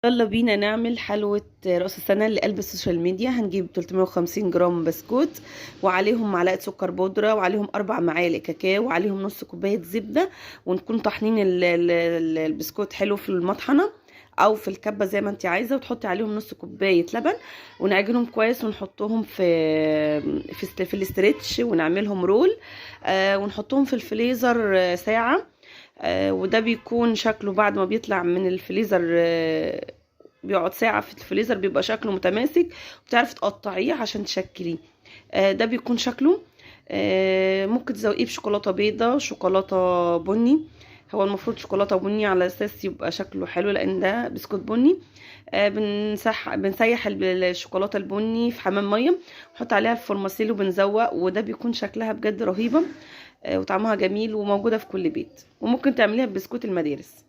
يلا بينا نعمل حلوة رأس السنة لقلب السوشيال ميديا. هنجيب 350 جرام بسكوت وعليهم معلقة سكر بودرة وعليهم 4 معالق كاكاو وعليهم نص كوباية زبدة، ونكون طحنين البسكوت حلو في المطحنة او في الكبة زي ما انت عايزة، وتحطي عليهم نص كوباية لبن ونعجنهم كويس ونحطهم في الاسترتش ونعملهم رول، ونحطهم في الفريزر ساعة. وده بيكون شكله بعد ما بيطلع من الفريزر، بيقعد ساعة في الفريزر بيبقى شكله متماسك وبتعرفي تقطعيه عشان تشكليه. ده بيكون شكله. ممكن تزوقيه بشوكولاتة بيضة، شوكولاتة بني. هو المفروض شوكولاتة بني على اساس يبقى شكله حلو لان ده بسكوت بني. بنسيح الشوكولاتة البني في حمام مية ونحط عليها الفورماسيل وبنزوق، وده بيكون شكلها بجد رهيبة وطعمها جميل وموجودة في كل بيت، وممكن تعمليها ببسكوت المدارس.